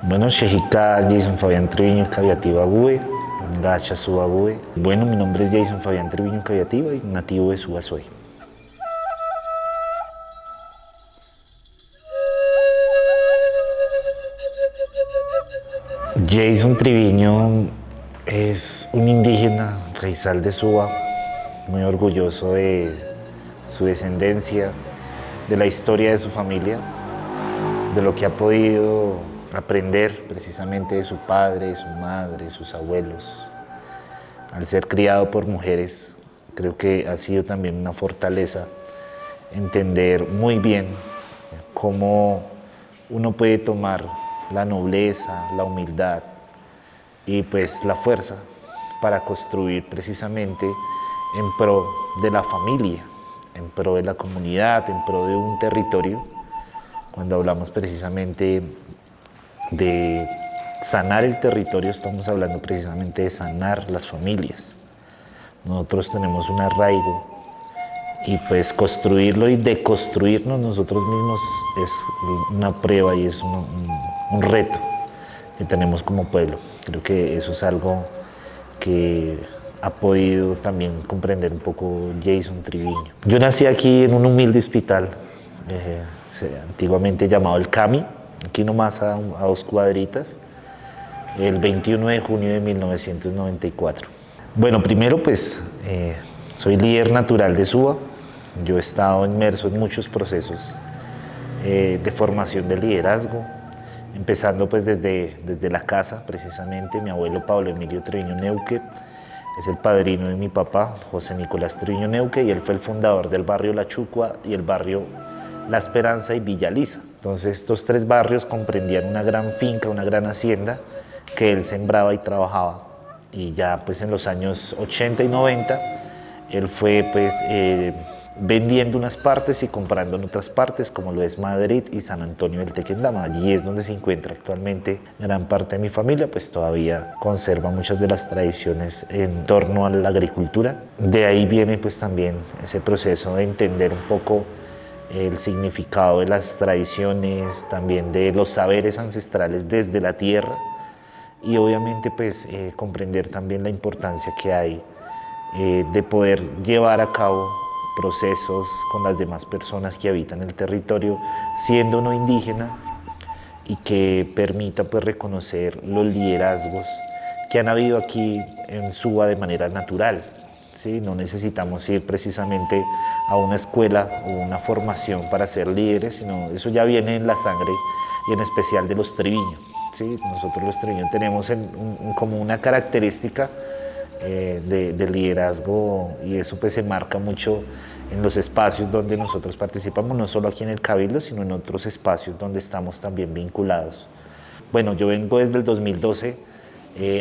Bueno, Shejika Jason Fabián Triviño Caviativa Gue, Gacha Suba Gue. Bueno, mi nombre es Jason Fabián Triviño Caviativa y nativo de Suba soy. Jason Triviño es un indígena raizal de Suba, muy orgulloso de su descendencia, de la historia de su familia, de lo que ha podido aprender precisamente de su padre, de su madre, de sus abuelos. Al ser criado por mujeres, creo que ha sido también una fortaleza entender muy bien cómo uno puede tomar la nobleza, la humildad y pues la fuerza para construir precisamente en pro de la familia, en pro de la comunidad, en pro de un territorio. Cuando hablamos precisamente de sanar el territorio, estamos hablando precisamente de sanar las familias. Nosotros tenemos un arraigo y pues construirlo y deconstruirnos nosotros mismos es una prueba y es un reto que tenemos como pueblo. Creo que eso es algo que ha podido también comprender un poco Jason Triviño. Yo nací aquí en un humilde hospital, antiguamente llamado el CAMI, aquí nomás a 2 cuadritas, el 21 de junio de 1994. Bueno, primero pues soy líder natural de Suba. Yo he estado inmerso en muchos procesos de formación de liderazgo, empezando pues desde la casa precisamente. Mi abuelo Pablo Emilio Triviño Neuque es el padrino de mi papá, José Nicolás Triviño Neuque, y él fue el fundador del barrio La Chucua y el barrio La Esperanza y Villa Lisa. Entonces estos 3 barrios comprendían una gran finca, una gran hacienda que él sembraba y trabajaba. Y ya pues en los años 80 y 90 él fue pues vendiendo unas partes y comprando en otras partes, como lo es Madrid y San Antonio del Tequendama. Allí es donde se encuentra actualmente gran parte de mi familia, pues todavía conserva muchas de las tradiciones en torno a la agricultura. De ahí viene pues también ese proceso de entender un poco el significado de las tradiciones, también de los saberes ancestrales desde la tierra y obviamente pues comprender también la importancia que hay de poder llevar a cabo procesos con las demás personas que habitan el territorio, siendo no indígenas, y que permita pues reconocer los liderazgos que han habido aquí en Suba de manera natural. ¿Sí? No necesitamos ir precisamente a una escuela o una formación para ser líderes, sino eso ya viene en la sangre y en especial de los Triviño. ¿Sí? Nosotros los Triviño tenemos como una característica de liderazgo, y eso pues se marca mucho en los espacios donde nosotros participamos, no solo aquí en el Cabildo, sino en otros espacios donde estamos también vinculados. Bueno, yo vengo desde el 2012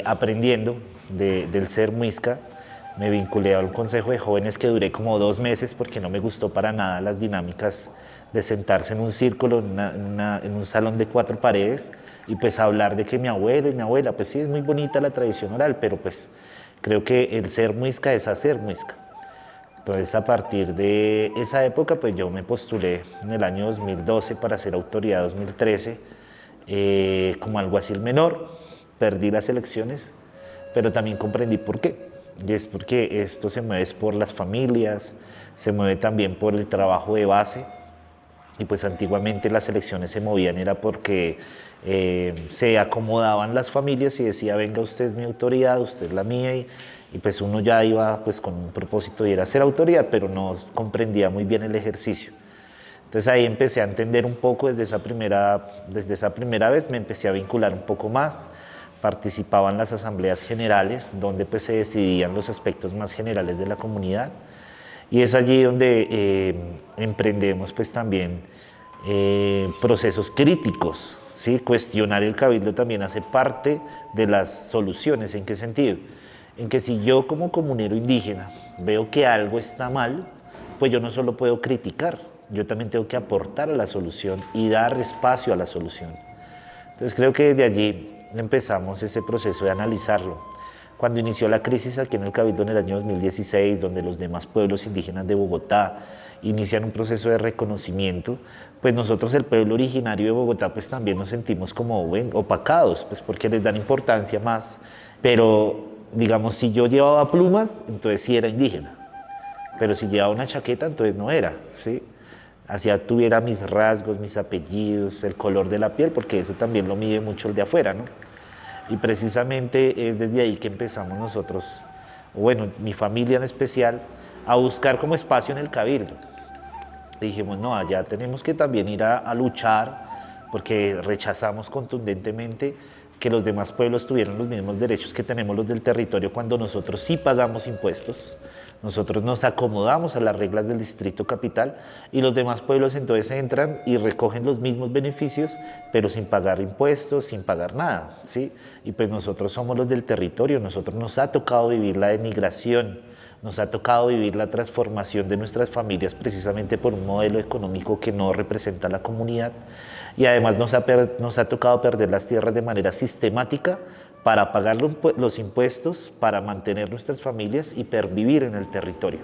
aprendiendo del Ser Muisca. Me vinculé al Consejo de Jóvenes, que duré como 2 meses porque no me gustó para nada las dinámicas de sentarse en un círculo, en un salón de 4 paredes y pues hablar de que mi abuelo y mi abuela, pues sí, es muy bonita la tradición oral, pero pues creo que el ser muisca es hacer muisca. Entonces a partir de esa época pues yo me postulé en el año 2012 para ser autoridad 2013 como alguacil menor. Perdí las elecciones, pero también comprendí por qué. Y es porque esto se mueve por las familias, se mueve también por el trabajo de base. Y pues antiguamente las elecciones se movían era porque se acomodaban las familias y decía, venga, usted es mi autoridad, usted es la mía, y pues uno ya iba pues con un propósito y era ser autoridad, pero no comprendía muy bien el ejercicio. Entonces ahí empecé a entender un poco desde esa primera vez, me empecé a vincular un poco más, participaba en las asambleas generales donde pues se decidían los aspectos más generales de la comunidad. Y es allí donde emprendemos pues también procesos críticos, ¿sí? Cuestionar el cabildo también hace parte de las soluciones. ¿En qué sentido? En que si yo como comunero indígena veo que algo está mal, pues yo no solo puedo criticar, yo también tengo que aportar a la solución y dar espacio a la solución. Entonces creo que desde allí empezamos ese proceso de analizarlo. Cuando inició la crisis aquí en el Cabildo en el año 2016, donde los demás pueblos indígenas de Bogotá inician un proceso de reconocimiento, pues nosotros el pueblo originario de Bogotá pues también nos sentimos como opacados, pues porque les dan importancia más, pero digamos si yo llevaba plumas, entonces sí era indígena, pero si llevaba una chaqueta, entonces no era, ¿sí? Así tuviera mis rasgos, mis apellidos, el color de la piel, porque eso también lo mide mucho el de afuera, ¿no? Y precisamente es desde ahí que empezamos nosotros, bueno, mi familia en especial, a buscar como espacio en el cabildo. Dijimos, no, allá tenemos que también ir a luchar, porque rechazamos contundentemente que los demás pueblos tuvieran los mismos derechos que tenemos los del territorio cuando nosotros sí pagamos impuestos. Nosotros nos acomodamos a las reglas del distrito capital y los demás pueblos entonces entran y recogen los mismos beneficios, pero sin pagar impuestos, sin pagar nada, ¿sí? Y pues nosotros somos los del territorio, nosotros nos ha tocado vivir la emigración, nos ha tocado vivir la transformación de nuestras familias precisamente por un modelo económico que no representa a la comunidad y además nos ha tocado perder las tierras de manera sistemática para pagar los impuestos, para mantener nuestras familias y pervivir en el territorio.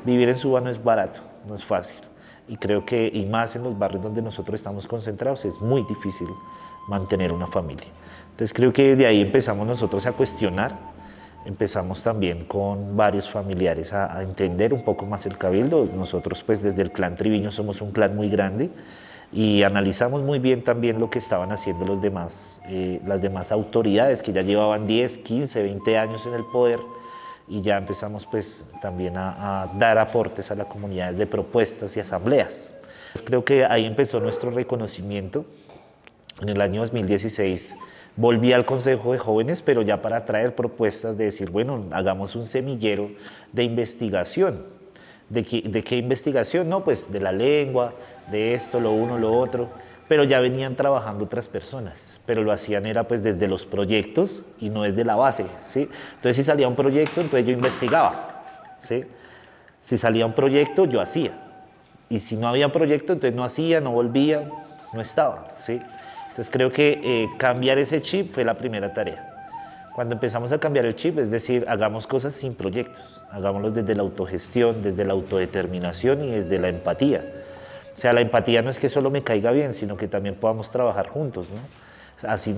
Vivir en Suba no es barato, no es fácil. Y creo que, y más en los barrios donde nosotros estamos concentrados, es muy difícil mantener una familia. Entonces creo que de ahí empezamos nosotros a cuestionar, empezamos también con varios familiares a entender un poco más el cabildo. Nosotros pues desde el clan Triviño somos un clan muy grande, y analizamos muy bien también lo que estaban haciendo las demás autoridades que ya llevaban 10, 15, 20 años en el poder y ya empezamos pues también a dar aportes a la comunidad de propuestas y asambleas. Creo que ahí empezó nuestro reconocimiento. En el año 2016 volví al Consejo de Jóvenes, pero ya para traer propuestas de decir, bueno, hagamos un semillero de investigación. ¿De qué investigación? No, pues de la lengua, de esto, lo uno, lo otro, pero ya venían trabajando otras personas, pero lo hacían era pues desde los proyectos y no desde la base, ¿sí? Entonces si salía un proyecto, entonces yo investigaba, ¿sí? Si salía un proyecto, yo hacía, y si no había proyecto, entonces no hacía, no volvía, no estaba, ¿sí? Entonces creo que cambiar ese chip fue la primera tarea. Cuando empezamos a cambiar el chip, es decir, hagamos cosas sin proyectos, hagámoslos desde la autogestión, desde la autodeterminación y desde la empatía. O sea, la empatía no es que solo me caiga bien, sino que también podamos trabajar juntos, ¿no? Así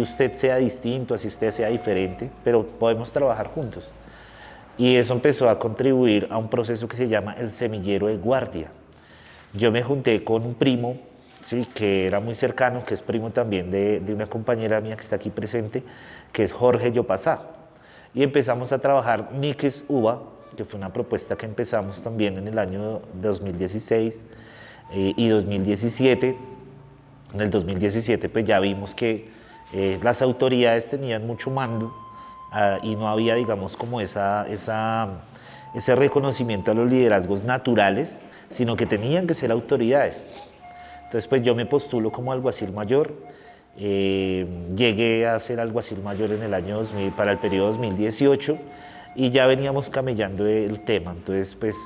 usted sea distinto, así usted sea diferente, pero podemos trabajar juntos. Y eso empezó a contribuir a un proceso que se llama el semillero de guardia. Yo me junté con un primo, sí, que era muy cercano, que es primo también de una compañera mía que está aquí presente, que es Jorge Yopasá. Y empezamos a trabajar Niques Uva, que fue una propuesta que empezamos también en el año 2016 y 2017. En el 2017 pues ya vimos que las autoridades tenían mucho mando y no había, digamos, como ese reconocimiento a los liderazgos naturales, sino que tenían que ser autoridades. Entonces pues yo me postulo como alguacil mayor, llegué a ser alguacil mayor en el año 2000, para el periodo 2018 y ya veníamos camellando el tema, entonces pues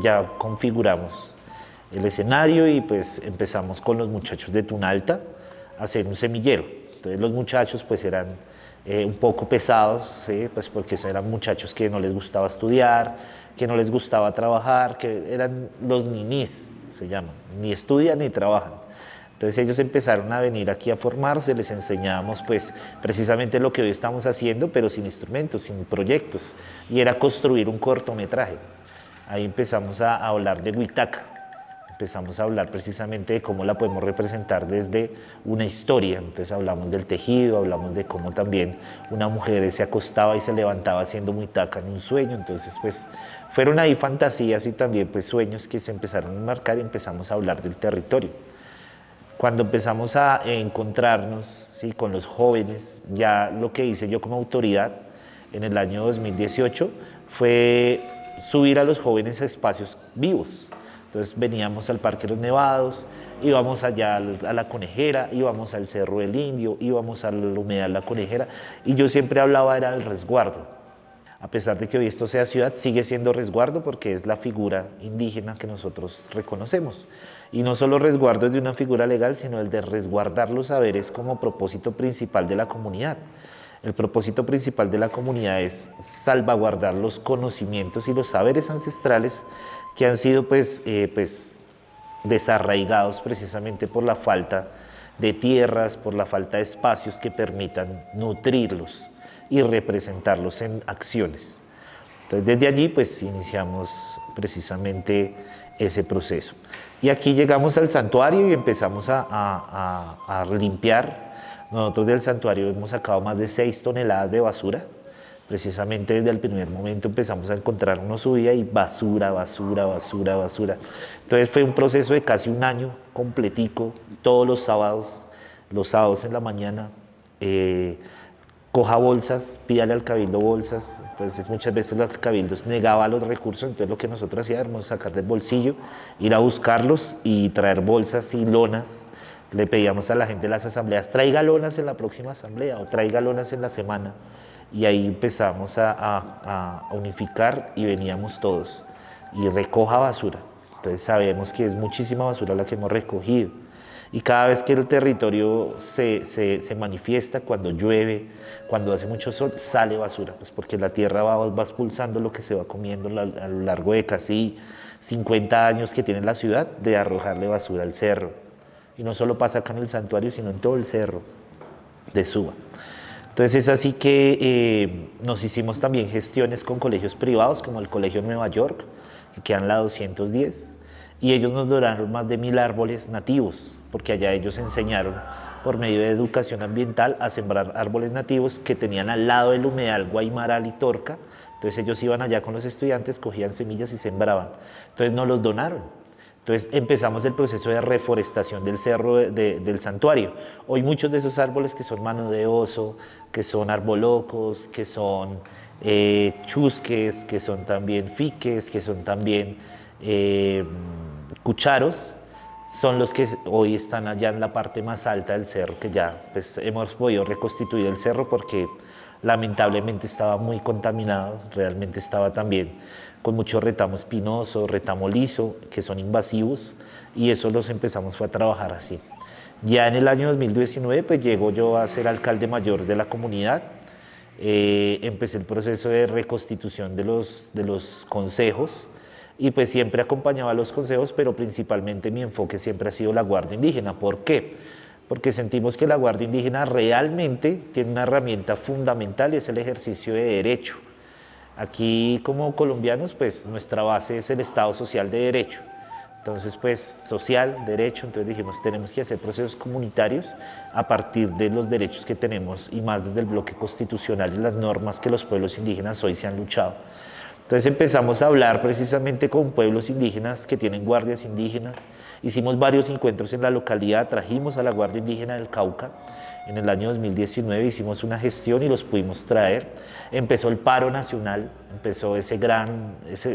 ya configuramos el escenario y pues empezamos con los muchachos de Tunalta a hacer un semillero. Entonces los muchachos pues eran un poco pesados, ¿sí? Pues porque eran muchachos que no les gustaba estudiar, que no les gustaba trabajar, que eran los ninis, se llaman, ni estudian ni trabajan. Entonces ellos empezaron a venir aquí a formarse, les enseñábamos pues precisamente lo que hoy estamos haciendo, pero sin instrumentos, sin proyectos, y era construir un cortometraje. Ahí empezamos a hablar de Huitaca, empezamos a hablar precisamente de cómo la podemos representar desde una historia. Entonces hablamos del tejido, hablamos de cómo también una mujer se acostaba y se levantaba haciendo Huitaca en un sueño. Entonces pues fueron ahí fantasías y también pues sueños que se empezaron a marcar y empezamos a hablar del territorio. Cuando empezamos a encontrarnos, ¿sí?, con los jóvenes, ya lo que hice yo como autoridad en el año 2018 fue subir a los jóvenes a espacios vivos. Entonces veníamos al Parque Los Nevados, íbamos allá a la Conejera, íbamos al Cerro del Indio, íbamos a la Humedal La Conejera, y yo siempre hablaba era del resguardo. A pesar de que hoy esto sea ciudad, sigue siendo resguardo porque es la figura indígena que nosotros reconocemos. Y no solo resguardo es de una figura legal, sino el de resguardar los saberes como propósito principal de la comunidad. El propósito principal de la comunidad es salvaguardar los conocimientos y los saberes ancestrales que han sido pues desarraigados precisamente por la falta de tierras, por la falta de espacios que permitan nutrirlos y representarlos en acciones. Entonces desde allí pues iniciamos precisamente ese proceso. Y aquí llegamos al santuario y empezamos a limpiar. Nosotros del santuario hemos sacado más de 6 toneladas de basura. Precisamente desde el primer momento empezamos a encontrar una subida y basura, basura, basura, basura. Entonces fue un proceso de casi un año completico, todos los sábados en la mañana, coja bolsas, pídale al cabildo bolsas. Entonces muchas veces los cabildos negaba los recursos, entonces lo que nosotros hacíamos era sacar del bolsillo, ir a buscarlos y traer bolsas y lonas. Le pedíamos a la gente de las asambleas, traiga lonas en la próxima asamblea o traiga lonas en la semana. Y ahí empezamos a unificar y veníamos todos y recoja basura. Entonces sabemos que es muchísima basura la que hemos recogido y cada vez que el territorio se manifiesta, cuando llueve, cuando hace mucho sol, sale basura, pues porque la tierra va expulsando lo que se va comiendo a lo largo de casi 50 años que tiene la ciudad de arrojarle basura al cerro. Y no solo pasa acá en el santuario, sino en todo el cerro de Suba. Entonces es así que nos hicimos también gestiones con colegios privados como el Colegio Nueva York, que queda en la 210, y ellos nos donaron más de 1000 árboles nativos, porque allá ellos enseñaron por medio de educación ambiental a sembrar árboles nativos que tenían al lado el humedal Guaymaral y Torca. Entonces ellos iban allá con los estudiantes, cogían semillas y sembraban. Entonces nos los donaron. Entonces empezamos el proceso de reforestación del cerro del santuario. Hoy muchos de esos árboles que son mano de oso, que son arbolocos, que son chusques, que son también fiques, que son también cucharos, son los que hoy están allá en la parte más alta del cerro, que ya pues, hemos podido reconstituir el cerro porque lamentablemente estaba muy contaminado, realmente estaba también con mucho retamo espinoso, retamo liso, que son invasivos, y eso los empezamos a trabajar así. Ya en el año 2019 pues llego yo a ser alcalde mayor de la comunidad, empecé el proceso de reconstitución de los consejos, y pues siempre acompañaba a los consejos, pero principalmente mi enfoque siempre ha sido la Guardia Indígena. ¿Por qué? Porque sentimos que la Guardia Indígena realmente tiene una herramienta fundamental y es el ejercicio de derecho. Aquí como colombianos, pues nuestra base es el Estado Social de Derecho. Entonces, pues social, derecho, entonces dijimos, tenemos que hacer procesos comunitarios a partir de los derechos que tenemos y más desde el bloque constitucional y las normas que los pueblos indígenas hoy se han luchado. Entonces empezamos a hablar precisamente con pueblos indígenas que tienen guardias indígenas. Hicimos varios encuentros en la localidad, trajimos a la Guardia Indígena del Cauca. En el año 2019 hicimos una gestión y los pudimos traer. Empezó el paro nacional, empezó ese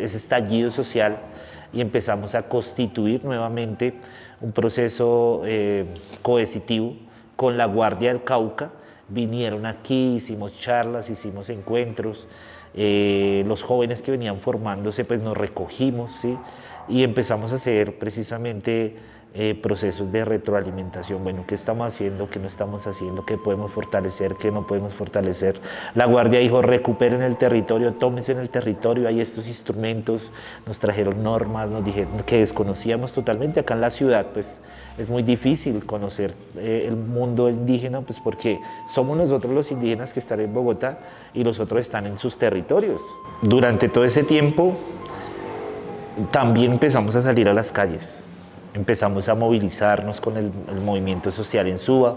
estallido social y empezamos a constituir nuevamente un proceso coercitivo con la Guardia del Cauca. Vinieron aquí, hicimos charlas, hicimos encuentros. Los jóvenes que venían formándose pues nos recogimos, ¿sí? Y empezamos a hacer precisamente procesos de retroalimentación. Bueno, ¿qué estamos haciendo? ¿Qué no estamos haciendo? ¿Qué podemos fortalecer? ¿Qué no podemos fortalecer? La Guardia dijo, recuperen el territorio, tómense en el territorio, hay estos instrumentos, nos trajeron normas, nos dijeron que desconocíamos totalmente. Acá en la ciudad pues es muy difícil conocer el mundo indígena, pues porque somos nosotros los indígenas que están en Bogotá y los otros están en sus territorios. Durante todo ese tiempo también empezamos a salir a las calles. Empezamos a movilizarnos con el movimiento social en Suba.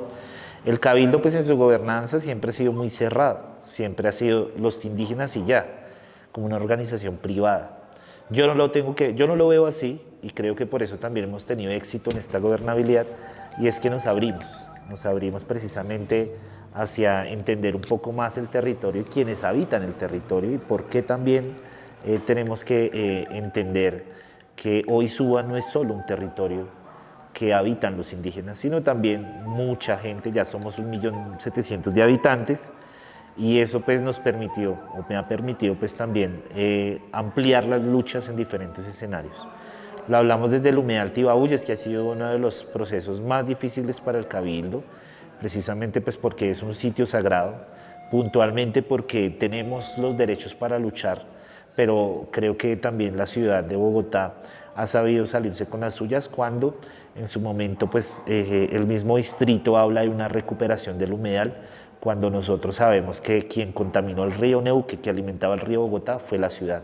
El cabildo pues en su gobernanza siempre ha sido muy cerrado, siempre ha sido los indígenas y ya, como una organización privada. Yo no lo veo así y creo que por eso también hemos tenido éxito en esta gobernabilidad, y es que nos abrimos precisamente hacia entender un poco más el territorio y quienes habitan el territorio y por qué también tenemos que entender que hoy Suba no es solo un territorio que habitan los indígenas, sino también mucha gente, ya somos 1.700.000 de habitantes, y eso pues nos permitió, o me ha permitido pues también ampliar las luchas en diferentes escenarios. Lo hablamos desde el humedal Tibabuyes, que ha sido uno de los procesos más difíciles para el cabildo, precisamente pues porque es un sitio sagrado, puntualmente porque tenemos los derechos para luchar, pero creo que también la ciudad de Bogotá ha sabido salirse con las suyas cuando en su momento pues, el mismo distrito habla de una recuperación del humedal, cuando nosotros sabemos que quien contaminó el río Neuque, que alimentaba el río Bogotá, fue la ciudad.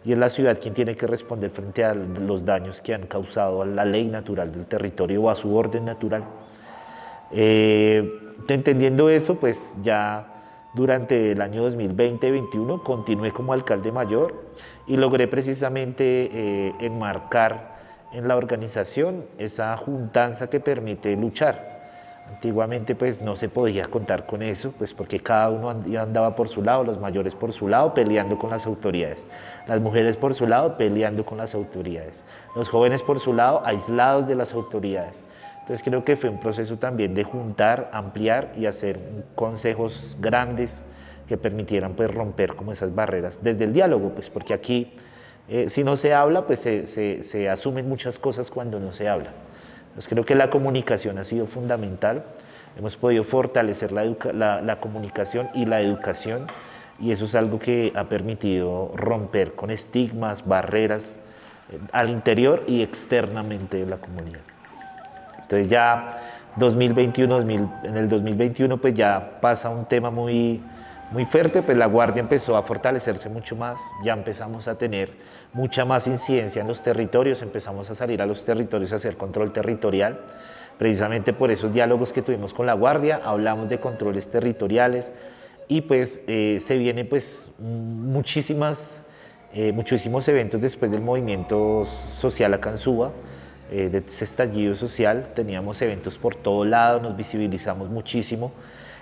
Y es la ciudad quien tiene que responder frente a los daños que han causado a la ley natural del territorio o a su orden natural. Entendiendo eso, pues ya durante el año 2020-21 continué como alcalde mayor y logré precisamente enmarcar en la organización esa juntanza que permite luchar. Antiguamente pues no se podía contar con eso, pues porque cada uno andaba por su lado, los mayores por su lado peleando con las autoridades, las mujeres por su lado peleando con las autoridades, los jóvenes por su lado aislados de las autoridades. Entonces creo que fue un proceso también de juntar, ampliar y hacer consejos grandes que permitieran pues romper como esas barreras desde el diálogo, pues porque aquí si no se habla pues se asumen muchas cosas cuando no se habla. Entonces creo que la comunicación ha sido fundamental, hemos podido fortalecer la comunicación y la educación y eso es algo que ha permitido romper con estigmas, barreras al interior y externamente de la comunidad. Entonces ya 2021, en el 2021 pues ya pasa un tema muy fuerte, pues la Guardia empezó a fortalecerse mucho más, ya empezamos a tener mucha más incidencia en los territorios, empezamos a salir a los territorios a hacer control territorial, precisamente por esos diálogos que tuvimos con la Guardia, hablamos de controles territoriales y pues se vienen pues muchísimos eventos después del movimiento social acá en Suba, de ese estallido social, teníamos eventos por todo lado, nos visibilizamos muchísimo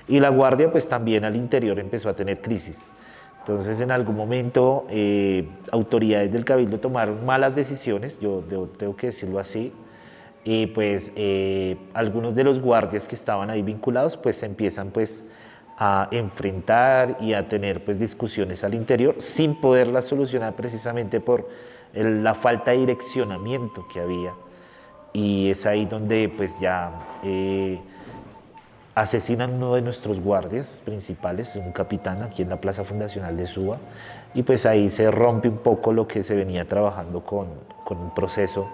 y la Guardia pues también al interior empezó a tener crisis. Entonces en algún momento autoridades del Cabildo tomaron malas decisiones, yo tengo que decirlo así, y pues algunos de los guardias que estaban ahí vinculados pues se empiezan pues a enfrentar y a tener pues discusiones al interior sin poderlas solucionar precisamente por la falta de direccionamiento que había. Y es ahí donde pues ya asesinan uno de nuestros guardias principales, un capitán aquí en la Plaza Fundacional de Suba, y pues ahí se rompe un poco lo que se venía trabajando con un proceso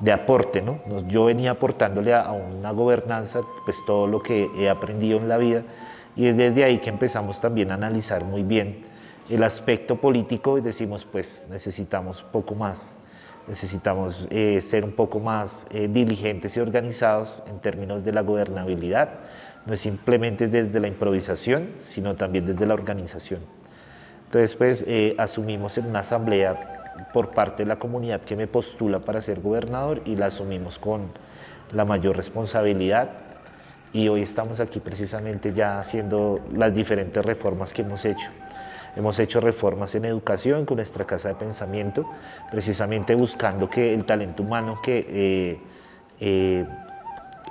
de aporte, ¿no? Yo venía aportándole a una gobernanza pues todo lo que he aprendido en la vida y es desde ahí que empezamos también a analizar muy bien el aspecto político y decimos pues necesitamos un poco más. Necesitamos ser un poco más diligentes y organizados en términos de la gobernabilidad. No es simplemente desde la improvisación, sino también desde la organización. Entonces, pues, asumimos en una asamblea por parte de la comunidad que me postula para ser gobernador y la asumimos con la mayor responsabilidad. Y hoy estamos aquí precisamente ya haciendo las diferentes reformas que hemos hecho. Hemos hecho reformas en educación con nuestra casa de pensamiento, precisamente buscando que el talento humano que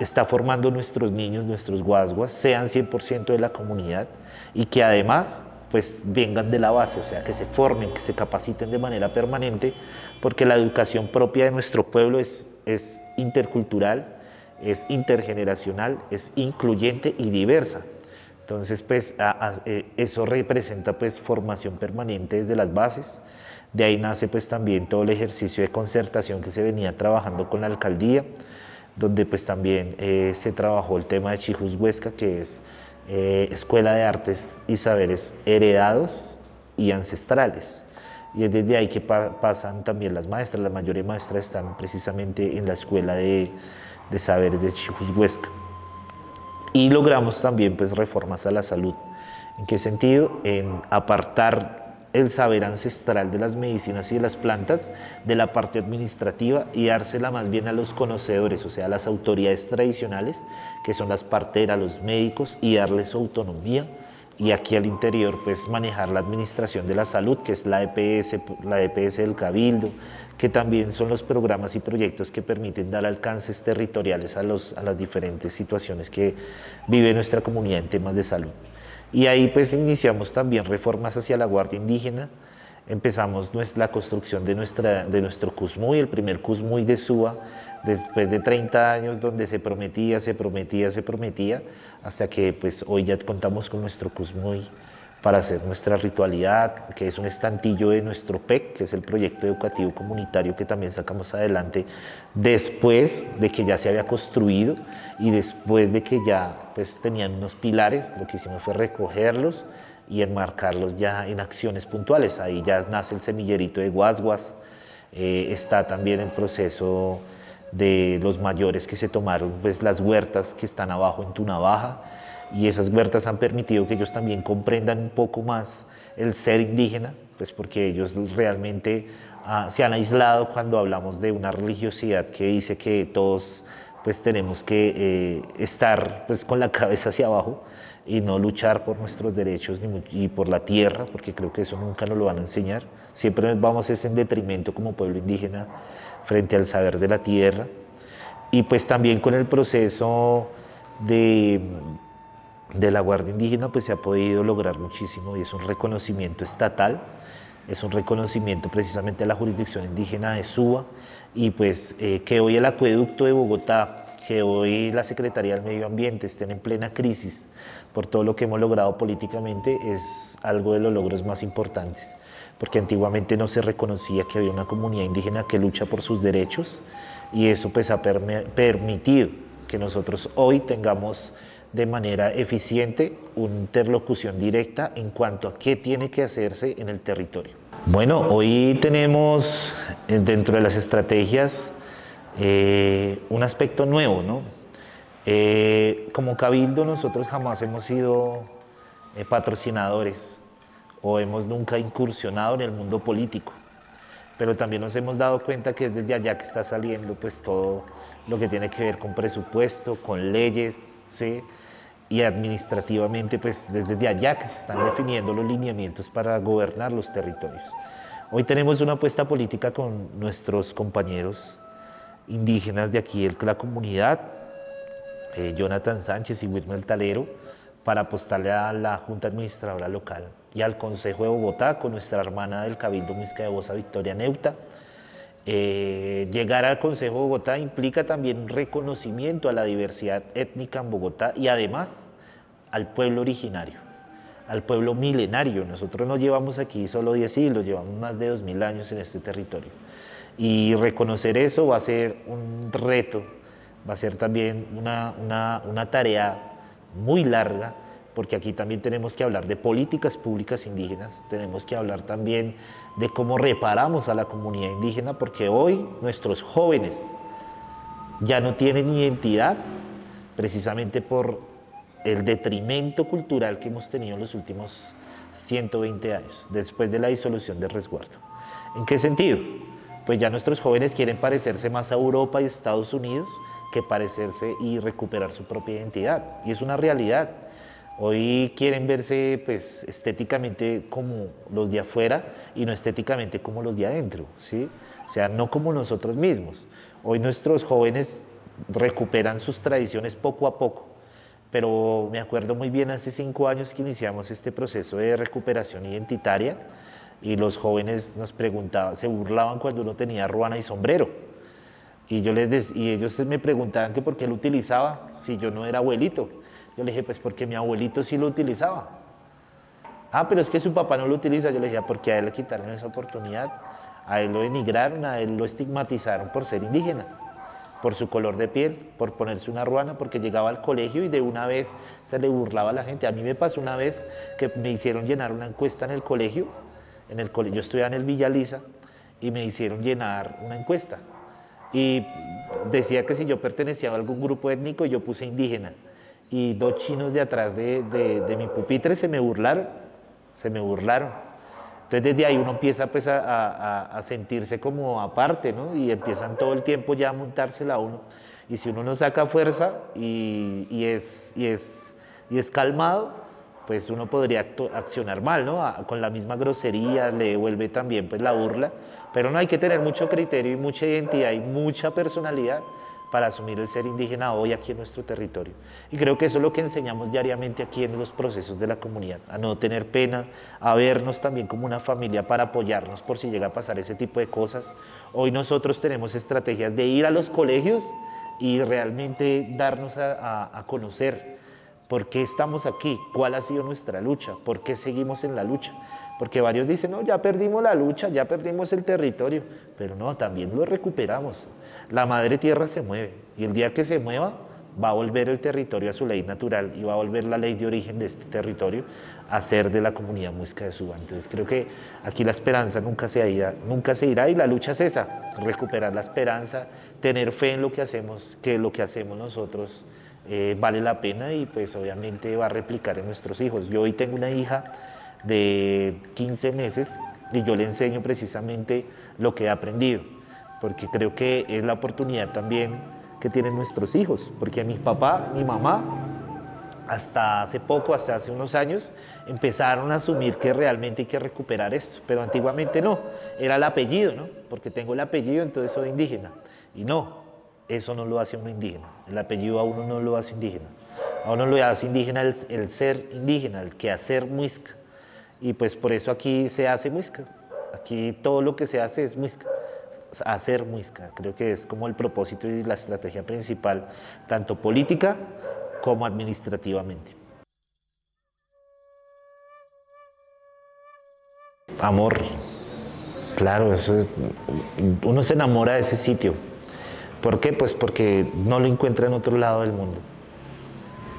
está formando nuestros niños, nuestros guaguas, sean 100% de la comunidad y que además pues vengan de la base, o sea, que se formen, que se capaciten de manera permanente, porque la educación propia de nuestro pueblo es intercultural, es intergeneracional, es incluyente y diversa. Entonces, pues, eso representa pues formación permanente desde las bases. De ahí nace pues también todo el ejercicio de concertación que se venía trabajando con la alcaldía, donde pues también se trabajó el tema de Chijus Huesca, que es Escuela de Artes y Saberes Heredados y Ancestrales. Y es desde ahí que pasan también las maestras, la mayoría de maestras están precisamente en la Escuela de Saberes de Chijus Huesca. Y logramos también pues, reformas a la salud. ¿En qué sentido? En apartar el saber ancestral de las medicinas y de las plantas de la parte administrativa y dársela más bien a los conocedores, o sea, a las autoridades tradicionales, que son las parteras, los médicos, y darles su autonomía. Y aquí al interior, pues manejar la administración de la salud, que es la EPS del Cabildo, que también son los programas y proyectos que permiten dar alcances territoriales a las diferentes situaciones que vive nuestra comunidad en temas de salud. Y ahí pues iniciamos también reformas hacia la Guardia Indígena, empezamos la construcción de nuestro CUSMUY, el primer CUSMUY de Suba, después de 30 años donde se prometía, hasta que pues hoy ya contamos con nuestro CUSMUY para hacer nuestra ritualidad, que es un estantillo de nuestro PEC, que es el proyecto educativo comunitario que también sacamos adelante después de que ya se había construido y después de que ya pues, tenían unos pilares. Lo que hicimos fue recogerlos y enmarcarlos ya en acciones puntuales. Ahí ya nace el semillerito de Guasguas, está también el proceso de los mayores que se tomaron pues, las huertas que están abajo en Tunabaja, y esas huertas han permitido que ellos también comprendan un poco más el ser indígena, pues porque ellos realmente se han aislado cuando hablamos de una religiosidad que dice que todos pues tenemos que estar pues con la cabeza hacia abajo y no luchar por nuestros derechos y por la tierra, porque creo que eso nunca nos lo van a enseñar. Siempre vamos en detrimento como pueblo indígena frente al saber de la tierra. Y pues también con el proceso de la Guardia Indígena pues se ha podido lograr muchísimo, y es un reconocimiento estatal, es un reconocimiento precisamente a la jurisdicción indígena de Suba, y pues que hoy el acueducto de Bogotá, que hoy la Secretaría del Medio Ambiente estén en plena crisis por todo lo que hemos logrado políticamente, es algo de los logros más importantes, porque antiguamente no se reconocía que había una comunidad indígena que lucha por sus derechos, y eso pues ha permitido que nosotros hoy tengamos de manera eficiente una interlocución directa en cuanto a qué tiene que hacerse en el territorio. Bueno, hoy tenemos dentro de las estrategias un aspecto nuevo, ¿no? Como Cabildo nosotros jamás hemos sido patrocinadores o hemos nunca incursionado en el mundo político, pero también nos hemos dado cuenta que es desde allá que está saliendo pues todo lo que tiene que ver con presupuesto, con leyes, ¿sí? Y administrativamente pues desde allá que se están definiendo los lineamientos para gobernar los territorios. Hoy tenemos una apuesta política con nuestros compañeros indígenas de aquí de la comunidad, Jonathan Sánchez y Wilmer Talero, para apostarle a la Junta Administradora Local y al Consejo de Bogotá con nuestra hermana del Cabildo Muisca de Bosa, Victoria Neuta. Llegar al Consejo de Bogotá implica también un reconocimiento a la diversidad étnica en Bogotá y además al pueblo originario, al pueblo milenario. Nosotros no llevamos aquí solo 10 siglos, llevamos más de 2000 años en este territorio. Y reconocer eso va a ser un reto, va a ser también una tarea muy larga, porque aquí también tenemos que hablar de políticas públicas indígenas, tenemos que hablar también de cómo reparamos a la comunidad indígena, porque hoy nuestros jóvenes ya no tienen identidad precisamente por el detrimento cultural que hemos tenido en los últimos 120 años, después de la disolución del resguardo. ¿En qué sentido? Pues ya nuestros jóvenes quieren parecerse más a Europa y Estados Unidos que parecerse y recuperar su propia identidad, y es una realidad. Hoy quieren verse pues, estéticamente como los de afuera y no estéticamente como los de adentro, ¿sí? O sea, no como nosotros mismos. Hoy nuestros jóvenes recuperan sus tradiciones poco a poco, pero me acuerdo muy bien hace 5 años que iniciamos este proceso de recuperación identitaria, y los jóvenes nos preguntaban, se burlaban cuando uno tenía ruana y sombrero. Y ellos me preguntaban que por qué lo utilizaba si yo no era abuelito. Yo le dije, pues porque mi abuelito sí lo utilizaba. Ah, pero es que su papá no lo utiliza. Yo le dije, porque a él le quitaron esa oportunidad, a él lo denigraron, a él lo estigmatizaron por ser indígena, por su color de piel, por ponerse una ruana, porque llegaba al colegio y de una vez se le burlaba a la gente. A mí me pasó una vez que me hicieron llenar una encuesta en el colegio, yo estudiaba en el Villa Lisa, y me hicieron llenar una encuesta. Y decía que si yo pertenecía a algún grupo étnico, yo puse indígena. Y 2 chinos de atrás de mi pupitre se me burlaron. Entonces desde ahí uno empieza pues a sentirse como aparte, ¿no? Y empiezan todo el tiempo ya a montársela a uno. Y si uno no saca fuerza y es calmado, pues uno podría accionar mal, ¿no? Con la misma grosería le devuelve también pues la burla, pero no, hay que tener mucho criterio y mucha identidad y mucha personalidad para asumir el ser indígena hoy aquí en nuestro territorio. Y creo que eso es lo que enseñamos diariamente aquí en los procesos de la comunidad, a no tener pena, a vernos también como una familia para apoyarnos por si llega a pasar ese tipo de cosas. Hoy nosotros tenemos estrategias de ir a los colegios y realmente darnos a conocer, ¿Por qué estamos aquí? ¿Cuál ha sido nuestra lucha? ¿Por qué seguimos en la lucha? Porque varios dicen, no, ya perdimos la lucha, ya perdimos el territorio, pero no, también lo recuperamos. La madre tierra se mueve y el día que se mueva va a volver el territorio a su ley natural y va a volver la ley de origen de este territorio a ser de la comunidad muisca de Suba. Entonces creo que aquí la esperanza nunca se irá y la lucha es esa, recuperar la esperanza, tener fe en lo que hacemos, que lo que hacemos nosotros vale la pena y pues obviamente va a replicar en nuestros hijos. Yo hoy tengo una hija de 15 meses y yo le enseño precisamente lo que he aprendido, porque creo que es la oportunidad también que tienen nuestros hijos, porque mi papá, mi mamá, hasta hace poco, hasta hace unos años, empezaron a asumir que realmente hay que recuperar esto, pero antiguamente no, era el apellido, ¿no? Porque tengo el apellido, entonces soy indígena, y no, eso no lo hace uno indígena, el apellido a uno no lo hace indígena, a uno lo hace indígena el ser indígena, el quehacer muisca, y pues por eso aquí se hace muisca, aquí todo lo que se hace es muisca, hacer muisca, creo que es como el propósito y la estrategia principal, tanto política como administrativamente. Amor, claro, uno se enamora de ese sitio. ¿Por qué? Pues porque no lo encuentra en otro lado del mundo.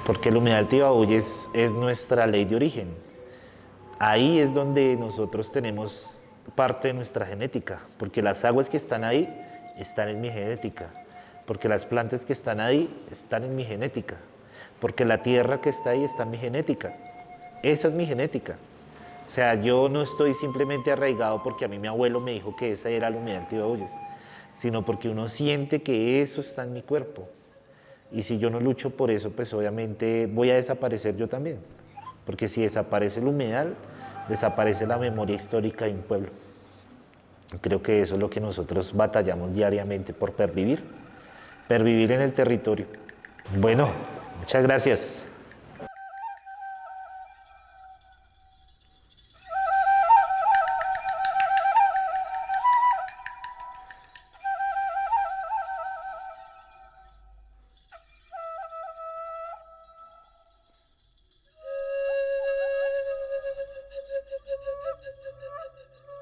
Porque el humedal Tibabulle es nuestra ley de origen. Ahí es donde nosotros tenemos parte de nuestra genética, porque las aguas que están ahí están en mi genética, porque las plantas que están ahí están en mi genética, porque la tierra que está ahí está en mi genética. Esa es mi genética. O sea, yo no estoy simplemente arraigado porque a mí mi abuelo me dijo que esa era la humedal Tibabulle, sino porque uno siente que eso está en mi cuerpo. Y si yo no lucho por eso, pues obviamente voy a desaparecer yo también. Porque si desaparece el humedal, desaparece la memoria histórica de un pueblo. Creo que eso es lo que nosotros batallamos diariamente por pervivir en el territorio. Bueno, muchas gracias.